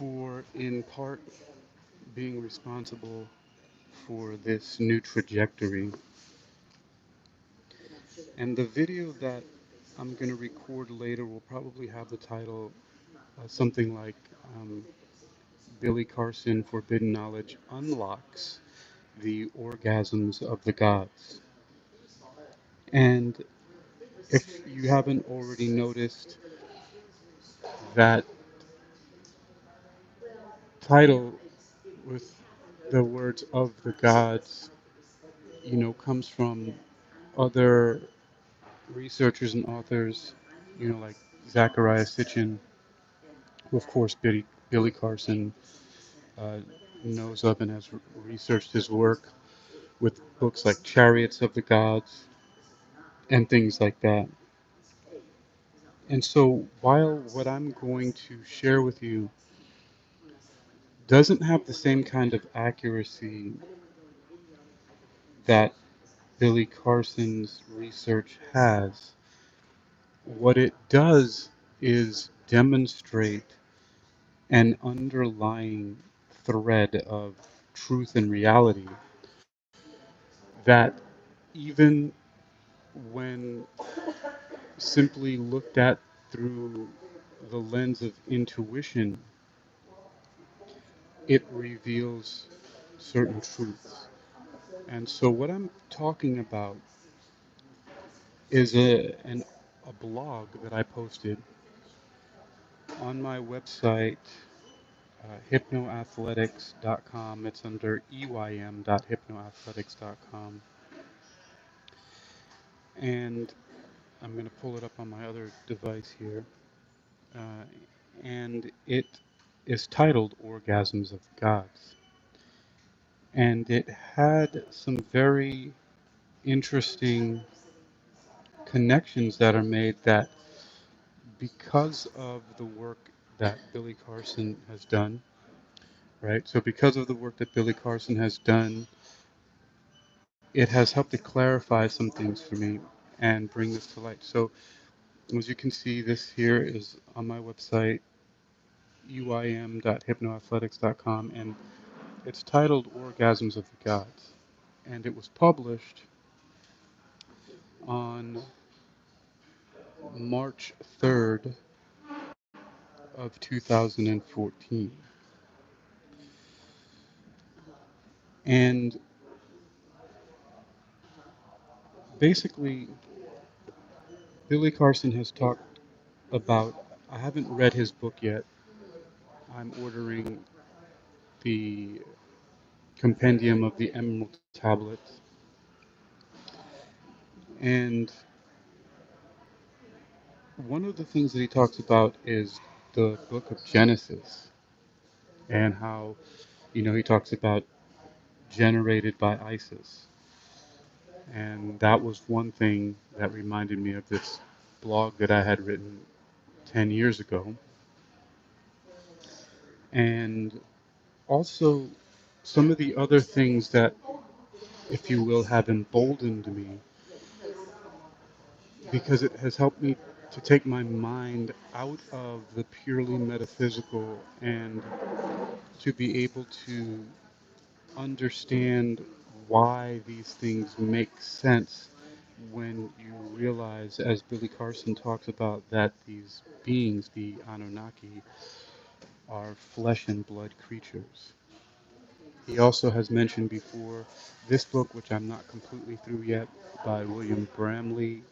for, in part, being responsible for this new trajectory. And the video that I'm going to record later will probably have the title something like Billy Carson Forbidden Knowledge Unlocks the Orgasms of the Gods. And if you haven't already noticed, that title with the words of the gods, comes from other researchers and authors, like Zachariah Sitchin, who of course Billy Carson uh, knows of and has researched his work with books like Chariots of the Gods and things like that. And so while what I'm going to share with you doesn't have the same kind of accuracy that Billy Carson's research has, what it does is demonstrate an underlying thread of truth and reality that, even when simply looked at through the lens of intuition, it reveals certain truths. And so what I'm talking about is a blog that I posted on my website, hypnoathletics.com. It's under eym.hypnoathletics.com. And I'm going to pull it up on my other device here. Uh, and it is titled Orgasms of the Gods. And it had some very interesting connections that are made, that because of the work that Billy Carson has done, right? So because of the work that Billy Carson has done, it has helped to clarify some things for me and bring this to light. So as you can see, this here is on my website, uym.hypnoathletics.com, and it's titled Orgasms of the Gods. And it was published on March 3rd of 2014. And basically, Billy Carson has talked about, I haven't read his book yet. I'm ordering the compendium of the Emerald Tablets. And one of the things that he talks about is the book of Genesis, and how, he talks about generated by Isis. And that was one thing that reminded me of this blog that I had written 10 years ago. And also some of the other things that, if you will, have emboldened me, because it has helped me to take my mind out of the purely metaphysical and to be able to understand why these things make sense when you realize, as Billy Carson talks about, that these beings, the Anunnaki, are flesh and blood creatures. He also has mentioned before this book, which I'm not completely through yet, by William Bramley,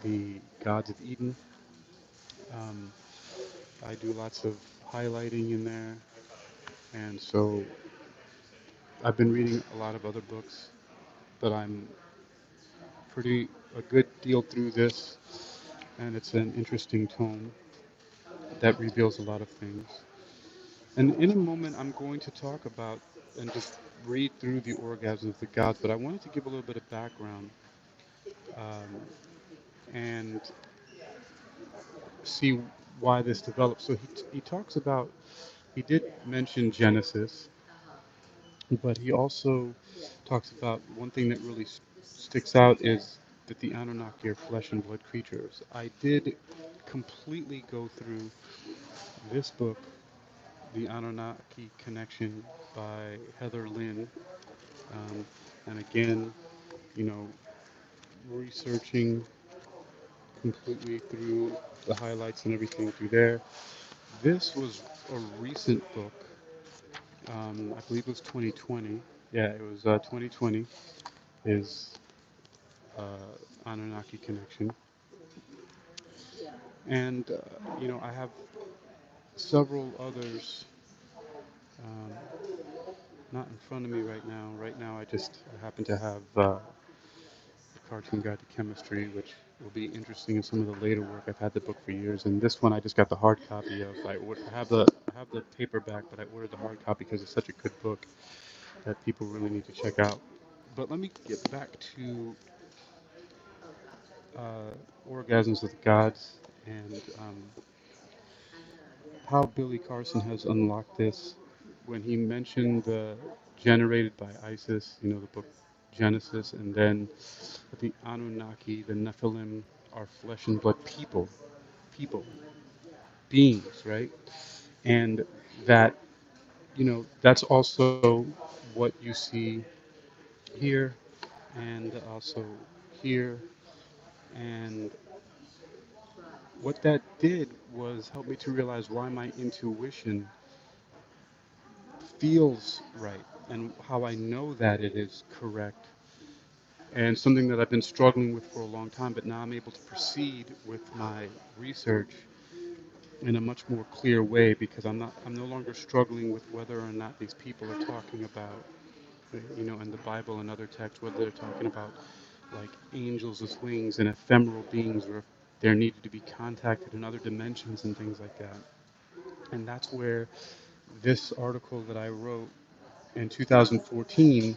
The Gods of Eden. Um, I do lots of highlighting in there, and so I've been reading a lot of other books, but I'm a good deal through this, and it's an interesting tome that reveals a lot of things. And in a moment, I'm going to talk about and just read through the orgasms of the gods, but I wanted to give a little bit of background, um, and see why this developed. So he talks about, he did mention Genesis, but he also talks about one thing that really sticks out is that the Anunnaki are flesh and blood creatures. I did completely go through this book, The Anunnaki Connection by Heather Lynn. Um, and again, you know, researching completely through the highlights and everything through there. This was a recent book. I believe it was 2020. Yeah, it was 2020. Is Anunnaki Connection, and I have several others, um, not in front of me right now. Right now, I happen to have the Cartoon Guide to Chemistry, which will be interesting in some of the later work. I've had the book for years, and this one I just got the hard copy of. I have the paperback, but I ordered the hard copy because it's such a good book that people really need to check out. But let me get back to Orgasms of the Gods and how Billy Carson has unlocked this when he mentioned the generated by Isis, the book Genesis, and then the Anunnaki, the Nephilim, are flesh and blood people, beings, right? And that, that's also what you see here and also here. And what that did was help me to realize why my intuition feels right and how I know that it is correct, and something that I've been struggling with for a long time, but now I'm able to proceed with my research in a much more clear way because I'm no longer struggling with whether or not these people are talking about, in the Bible and other texts, whether they're talking about like angels with wings and ephemeral beings, or if there needed to be contacted in other dimensions and things like that. And that's where this article that I wrote in 2014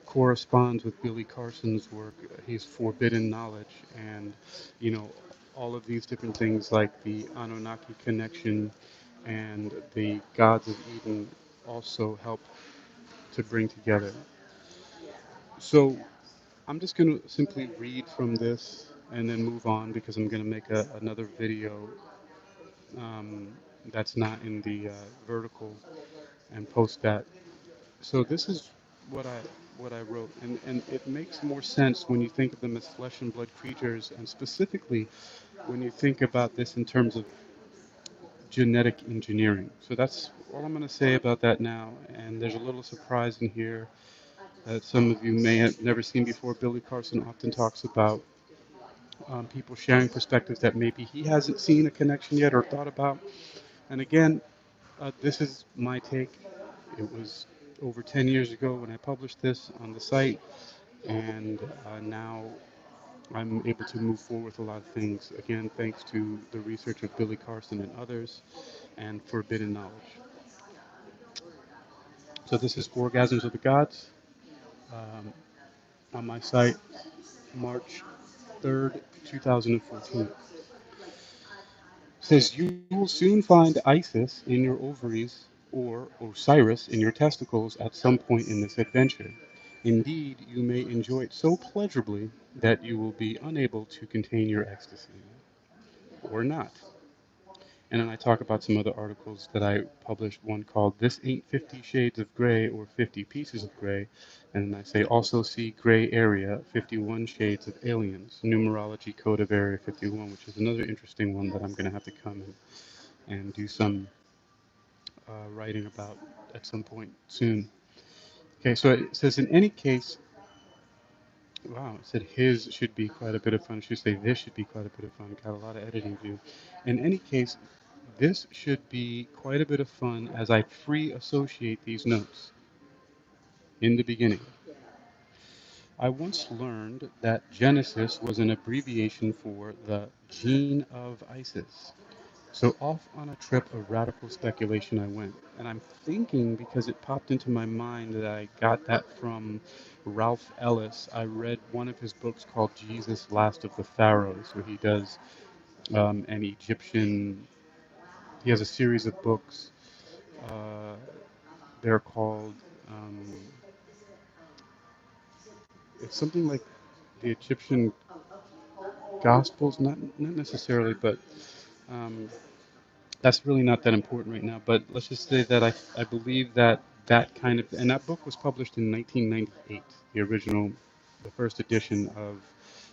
corresponds with Billy Carson's work. His Forbidden Knowledge, and you know all of these different things like the Anunnaki Connection and the Gods of Eden also help to bring together. So I'm just going to simply read from this and then move on because I'm going to make another video um, that's not in the vertical and post that. So this is what I what I wrote, and it makes more sense when you think of them as flesh and blood creatures, and specifically when you think about this in terms of genetic engineering. So that's all I'm going to say about that now. And there's a little surprise in here that some of you may have never seen before. Billy Carson often talks about people sharing perspectives that maybe he hasn't seen a connection yet or thought about. And again, this is my take. It was over 10 years ago when I published this on the site, and now I'm able to move forward with a lot of things. Again, thanks to the research of Billy Carson and others, and Forbidden Knowledge. So this is Orgasms of the Gods um, on my site, March 3rd, 2014. It says, you will soon find Isis in your ovaries or Osiris in your testicles at some point in this adventure. Indeed, you may enjoy it so pleasurably that you will be unable to contain your ecstasy. Or not. And then I talk about some other articles that I published, one called This Ain't 50 Shades of Gray or 50 Pieces of Gray. And then I say also see Gray Area, 51 Shades of Aliens, Numerology Code of Area 51, which is another interesting one that I'm going to have to come and do some writing about at some point soon. Okay, so it says in any case, wow, it said his should be quite a bit of fun. It should say this should be quite a bit of fun. Got a lot of editing to do. In any case, this should be quite a bit of fun as I free associate these notes. In the beginning, I once learned that Genesis was an abbreviation for the gene of Isis. So off on a trip of radical speculation I went. And I'm thinking, because it popped into my mind, that I got that from Ralph Ellis. I read one of his books called Jesus, Last of the Pharaohs, where he does an Egyptian, he has a series of books. Uh, they're called, um, it's something like the Egyptian Gospels, not necessarily, but um, that's really not that important right now. But let's just say that I believe that that kind of, and that book was published in 1998, the original, the first edition of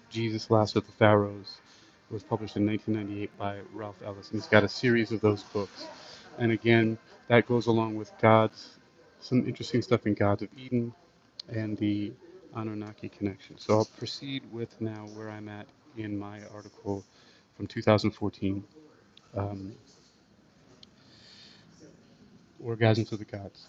Jesus, Last of the Pharaohs was published in 1998 by Ralph Ellis, and he's got a series of those books. And again, that goes along with God's, some interesting stuff in Gods of Eden and the Anunnaki connection. So I'll proceed with now where I'm at in my article from 2014. Um, Orgasms of the Gods.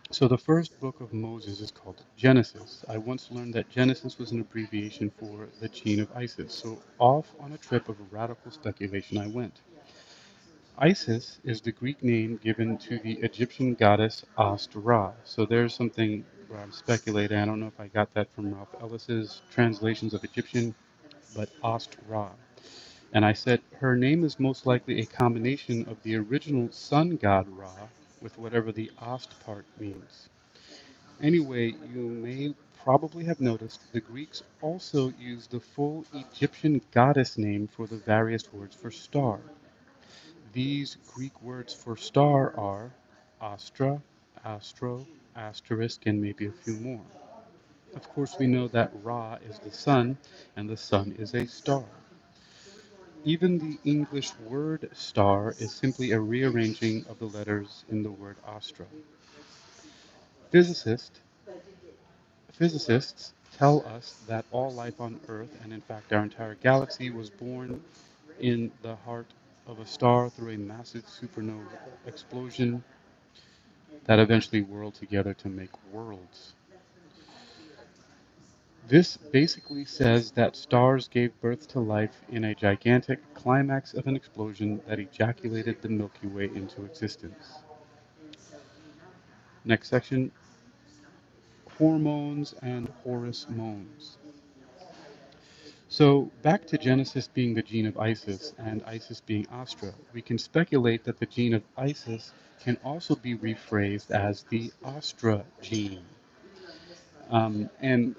So the first book of Moses is called Genesis. I once learned that Genesis was an abbreviation for the gene of Isis. So off on a trip of radical speculation I went. Isis is the Greek name given to the Egyptian goddess Ast-Ra. So there's something where I'm speculating. I don't know if I got that from Ralph Ellis's translations of Egyptian, but Ast-Ra. And I said her name is most likely a combination of the original sun god Ra with whatever the Ast part means. Anyway, you may probably have noticed the Greeks also used the full Egyptian goddess name for the various words for star. These Greek words for star are astra, astro, asterisk, and maybe a few more. Of course, we know that Ra is the sun, and the sun is a star. Even the English word star is simply a rearranging of the letters in the word astra. Physicists Physicists tell us that all life on Earth, and in fact our entire galaxy, was born in the heart of a star through a massive supernova explosion that eventually whirled together to make worlds. This basically says that stars gave birth to life in a gigantic climax of an explosion that ejaculated the Milky Way into existence. Next section, hormones and Horus moans. So back to Genesis being the gene of Isis and Isis being Astra, we can speculate that the gene of Isis can also be rephrased as the Astra gene. And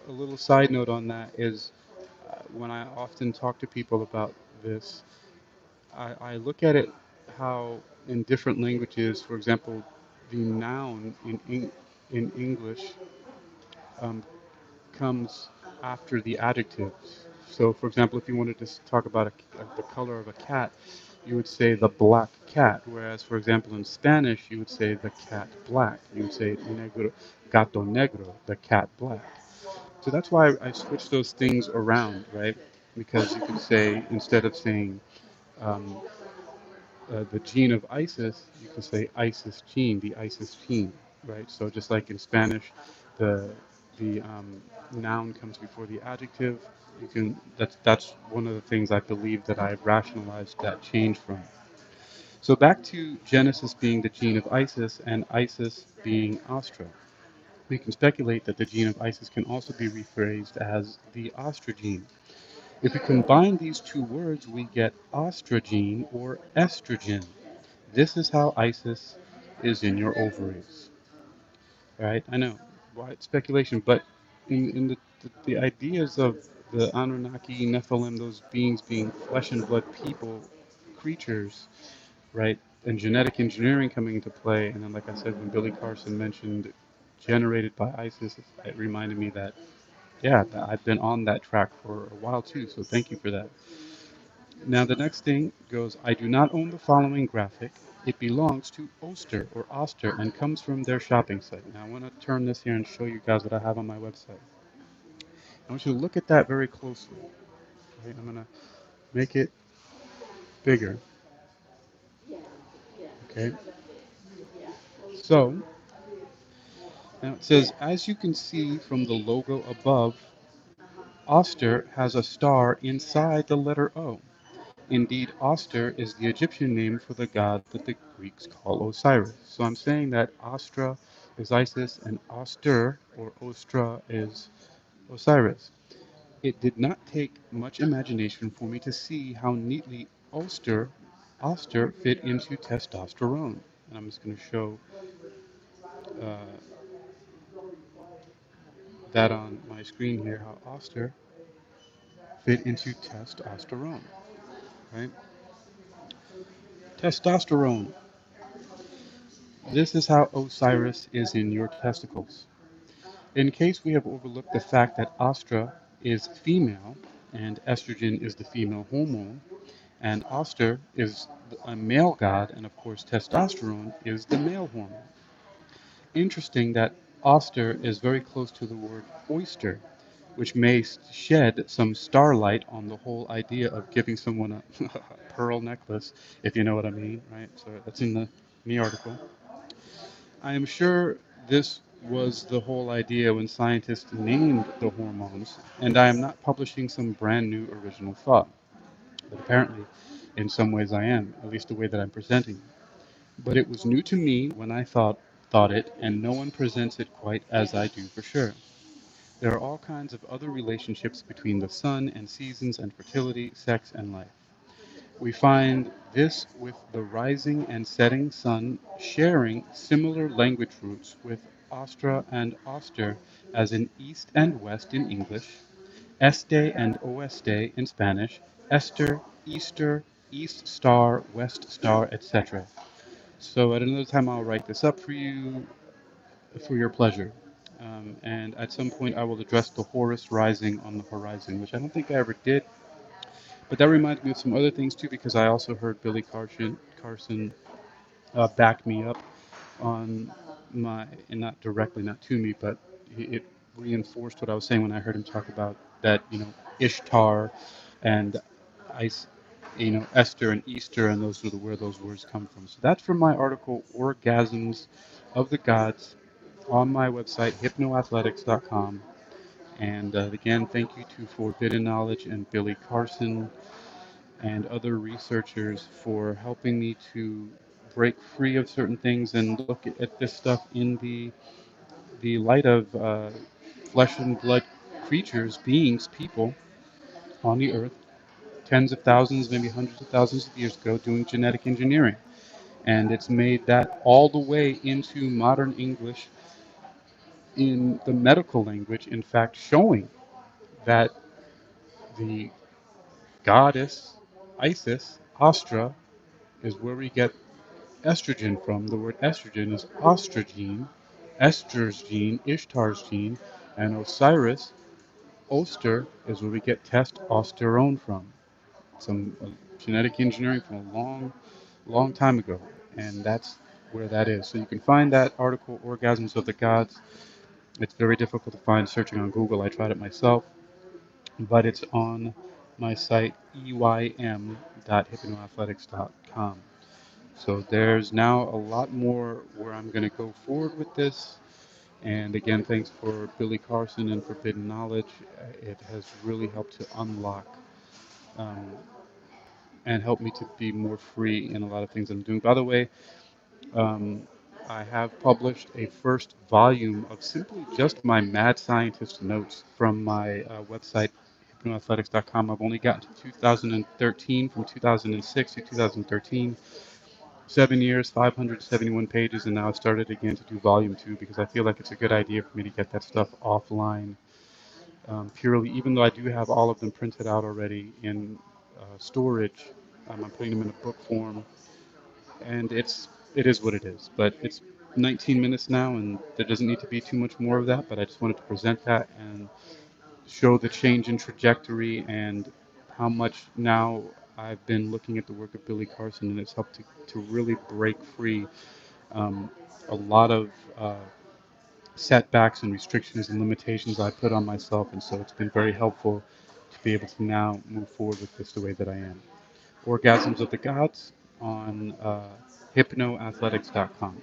a little side note on that is when I often talk to people about this, I look at it how in different languages, for example, the noun in English um, comes after the adjectives. So, for example, if you wanted to talk about the color of a cat, you would say the black cat. Whereas, for example, in Spanish, you would say the cat black. You would say negro, gato negro, the cat black. So that's why I switched those things around, right? Because you could say, instead of saying um, the gene of Isis, you can say Isis gene, the Isis gene, right? So just like in Spanish, the the noun comes before the adjective. You can that's one of the things I believe that I've rationalized that change from. So back to Genesis being the gene of Isis and Isis being Astra. We can speculate that the gene of Isis can also be rephrased as the Astra gene. If we combine these two words, we get ostrogene or estrogen. This is how Isis is in your ovaries. Right? I know, wide speculation, but in the ideas of the Anunnaki, Nephilim, those beings being flesh and blood people, creatures, right? And genetic engineering coming into play. And then, like I said, when Billy Carson mentioned generated by ISIS, it reminded me that, yeah, I've been on that track for a while too. So thank you for that. Now the next thing goes, I do not own the following graphic. It belongs to Oster or Oster and comes from their shopping site. Now I want to turn this here and show you guys what I have on my website. I want you to look at that very closely. Right? I'm going to make it bigger. Okay. So now it says, as you can see from the logo above, Oster has a star inside the letter O. Indeed, Oster is the Egyptian name for the god that the Greeks call Osiris. So I'm saying that Astra is Isis and Oster or Ostra is Osiris. It did not take much imagination for me to see how neatly Oster fit into testosterone. And I'm just going to show uh, that on my screen here, how Oster fit into testosterone, right? Testosterone. This is how Osiris is in your testicles. In case we have overlooked the fact that Astra is female and estrogen is the female hormone, and Oster is a male god, and of course testosterone is the male hormone. Interesting that Oster is very close to the word oyster, which may shed some starlight on the whole idea of giving someone a pearl necklace, if you know what I mean, right? So that's in the article. I am sure this was the whole idea when scientists named the hormones, and I am not publishing some brand new original thought. But apparently, in some ways I am, at least the way that I'm presenting it. But it was new to me when I thought it, and no one presents it quite as I do for sure. There are all kinds of other relationships between the sun and seasons and fertility, sex, and life. We find this with the rising and setting sun sharing similar language roots with Astra and Oster, as in east and west in English, este and oeste in Spanish, Esther, Easter, East Star, West Star, etc. So at another time I'll write this up for you for your pleasure. And at some point I will address the Horus rising on the horizon, which I don't think I ever did. But that reminds me of some other things too, because I also heard Billy Carson back me up on my, and not directly, not to me, but it reinforced what I was saying when I heard him talk about that, Ishtar and Ice, Esther and Easter, and those are where those words come from. So that's from my article, Orgasms of the Gods, on my website, hypnoathletics.com. And again, thank you to Forbidden Knowledge and Billy Carson and other researchers for helping me to break free of certain things and look at this stuff in the light of flesh and blood creatures, beings, people on the earth, tens of thousands, maybe hundreds of thousands of years ago, doing genetic engineering. And it's made that all the way into modern English in the medical language, in fact, showing that the goddess Isis, Astra, is where we get estrogen from. The word estrogen is ostrogene, Esther's gene, Ishtar's gene, and Osiris, Oster, is where we get testosterone from. Some genetic engineering from a long, long time ago, and that's where that is. So you can find that article, Orgasms of the Gods. It's very difficult to find searching on Google. I tried it myself, but it's on my site, eym.hypnoathletics.com. So there's now a lot more where I'm going to go forward with this. And again, thanks for Billy Carson and Forbidden Knowledge. It has really helped to unlock um, and help me to be more free in a lot of things I'm doing. By the way, um, I have published a first volume of simply just my mad scientist notes from my website, hypnoathletics.com. I've only gotten to 2013, from 2006 to 2013. 7 years, 571 pages, and now I started again to do volume two because I feel like it's a good idea for me to get that stuff offline purely, even though I do have all of them printed out already in storage. I'm putting them in a book form, and it is what it is. But it's 19 minutes now, and there doesn't need to be too much more of that. But I just wanted to present that and show the change in trajectory and how much now I've been looking at the work of Billy Carson, and it's helped to really break free um, a lot of setbacks and restrictions and limitations I put on myself, and so it's been very helpful to be able to now move forward with this the way that I am. Orgasms of the Gods on hypnoathletics.com.